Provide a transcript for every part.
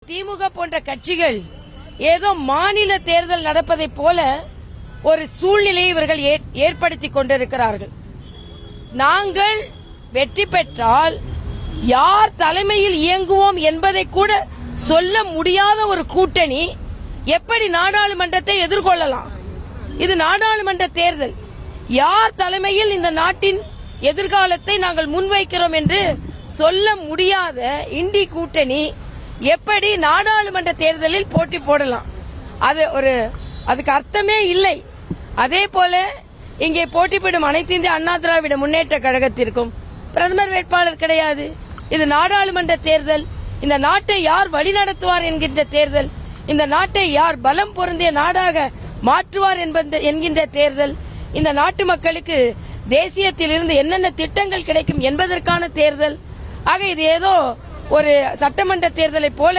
திமுக போன்ற கட்சிகள் ஏதோ மாநில தேர்தல் நடப்பதைப் போல ஒரு சூழ்நிலையை இவர்கள் ஏற்படுத்திக் கொண்டிருக்கிறார்கள். நாங்கள் வெற்றி பெற்றால் யார் தலைமையில் இயங்குவோம் என்பதை கூட சொல்ல முடியாத ஒரு கூட்டணி எப்படி நாடாளுமன்றத்தை எதிர்கொள்ளலாம்? இது நாடாளுமன்ற தேர்தல். யார் தலைமையில் இந்த நாட்டின் எதிர்காலத்தை நாங்கள் முன்வைக்கிறோம் என்று சொல்ல முடியாத இண்டி கூட்டணி எப்படி நாடாளுமன்ற தேர்தலில் போட்டி போடலாம்? அதுக்கு அர்த்தமே இல்லை. அதே போல இங்கே போட்டியிடும் அனைத்து இந்திய அண்ணா திராவிட முன்னேற்ற கழகத்திற்கும் பிரதமர் வேட்பாளர் கிடையாது. இது நாடாளுமன்ற தேர்தல். இந்த நாட்டை யார் வழிநடத்துவார் என்கின்ற தேர்தல். இந்த நாட்டை யார் பலம் பொருந்திய நாடாக மாற்றுவார் என்கின்ற தேர்தல். இந்த நாட்டு மக்களுக்கு தேசியத்தில் இருந்து என்னென்ன திட்டங்கள் கிடைக்கும் என்பதற்கான தேர்தல். ஆக இது ஏதோ ஒரு சட்டமன்ற தேர்தலை போல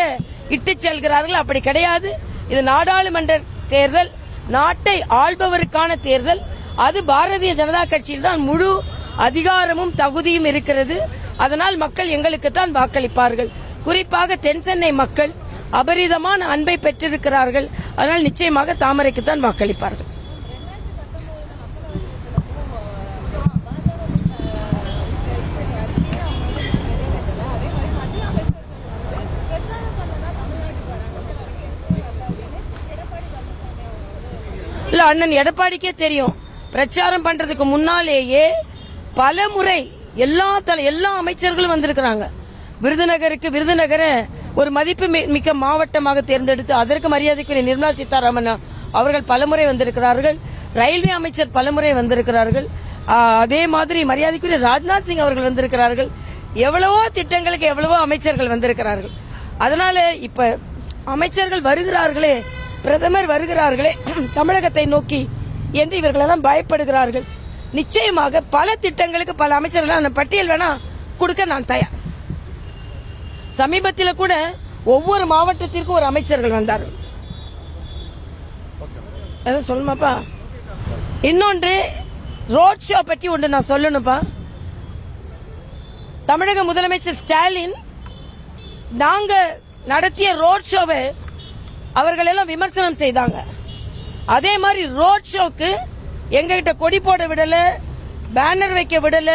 இட்டு செல்கிறார்கள். அப்படி கிடையாது. இது நாடாளுமன்ற தேர்தல், நாட்டை ஆள்பவருக்கான தேர்தல். அது பாரதிய ஜனதா கட்சியில் தான் முழு அதிகாரமும் தகுதியும் இருக்கிறது. அதனால் மக்கள் எங்களுக்கு தான் வாக்களிப்பார்கள். குறிப்பாக தென் சென்னை மக்கள் அபரிதமான அன்பை பெற்றிருக்கிறார்கள். அதனால் நிச்சயமாக தாமரைக்கு தான் வாக்களிப்பார்கள். இல்ல, அண்ணன் எடப்பாடிக்கே தெரியும். பிரச்சாரம் பண்றதுக்கு முன்னாலேயே பல முறை எல்லா அமைச்சர்களும் வந்திருக்கிறாங்க. விருதுநகரை ஒரு மதிப்பு மிக்க மாவட்டமாக தேர்ந்தெடுத்து அதற்கு மரியாதைக்குரிய நிர்மலா சீதாராமன் அவர்கள் பலமுறை வந்திருக்கிறார்கள். ரயில்வே அமைச்சர் பலமுறை வந்திருக்கிறார்கள். அதே மாதிரி மரியாதைக்குரிய ராஜ்நாத் சிங் அவர்கள் வந்திருக்கிறார்கள். எவ்வளவோ திட்டங்களுக்கு எவ்வளவோ அமைச்சர்கள் வந்திருக்கிறார்கள். அதனால இப்ப அமைச்சர்கள் வருகிறார்களே, பிரதமர் வருகிறார்களே தமிழகத்தை நோக்கி என்று இவர்களெல்லாம் பயப்படுகிறார்கள். நிச்சயமாக பல திட்டங்களுக்கு பல அமைச்சர்கள் பட்டியல் வேணா கொடுக்க நான் தயார். சமீபத்தில் கூட ஒவ்வொரு மாவட்டத்திற்கும் ஒரு அமைச்சர்கள் வந்தார்கள். சொல்லணுமாப்பா? இன்னொன்று ரோட் ஷோ பற்றி ஒன்று நான் சொல்லணும்ப்பா. தமிழக முதலமைச்சர் ஸ்டாலின் நாங்க நடத்திய ரோட் ஷோவை அவர்கள் எல்லாம் விமர்சனம் செய்தாங்க. அதே மாதிரி ரோட் ஷோக்கு எங்ககிட்ட கொடி போட விடல, பேனர் வைக்க விடல,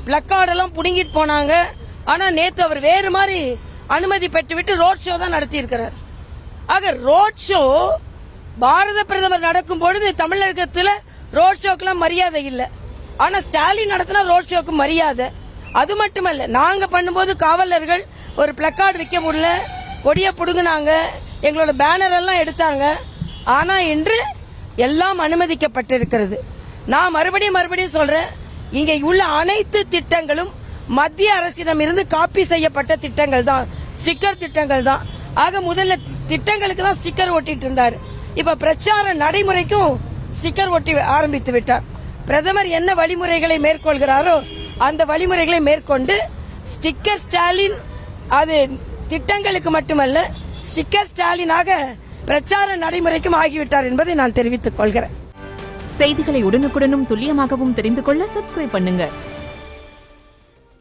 பிளக்கார்ட் எல்லாம் புடுங்கிட்டு போனாங்க. ஆனா நேத்து அவர் வேறு மாதிரி அனுமதி பெற்றுவிட்டு ரோட் ஷோ தான் நடத்தி இருக்கிறார். ஆக ரோட் ஷோ பாரத பிரதமர் நடக்கும் பொழுது தமிழகத்தில் ரோட் ஷோக்கெல்லாம் மரியாதை இல்லை. ஆனா ஸ்டாலின் நடத்தினா ரோட் ஷோக்கு மரியாதை. அது மட்டுமல்ல, நாங்க பண்ணும்போது காவலர்கள் ஒரு பிளக்கார்டு வைக்க முடியல, கொடிய புடுங்கினாங்க, எங்களோட பேனர் எல்லாம் எடுத்தாங்க. ஆனா இன்று எல்லாம் அனுமதிக்கப்பட்டிருக்கிறது. நான் மறுபடியும் சொல்றேன், இங்கே உள்ள அனைத்து திட்டங்களும் மத்திய அரசிடம் இருந்து காப்பி செய்யப்பட்ட திட்டங்கள் தான், ஸ்டிக்கர் திட்டங்கள் தான். ஆக முதல்ல திட்டங்களுக்கு தான் ஸ்டிக்கர் ஒட்டிட்டு இருந்தார். இப்ப பிரச்சார நடைமுறைக்கும் ஸ்டிக்கர் ஒட்டி ஆரம்பித்து விட்டார். பிரதமர் என்ன வழிமுறைகளை மேற்கொள்கிறாரோ அந்த வழிமுறைகளை மேற்கொண்டு ஸ்டிக்கர் ஸ்டாலின், அது திட்டங்களுக்கு மட்டுமல்ல ஸ்டிக்கர் ஸ்டாலினாக பிரச்சார நடைமுறைக்கும் ஆகிவிட்டார் என்பதை நான் தெரிவித்துக் கொள்கிறேன். செய்திகளை உடனுக்குடனும் துல்லியமாகவும் தெரிந்து கொள்ள சப்ஸ்கிரைப் பண்ணுங்க.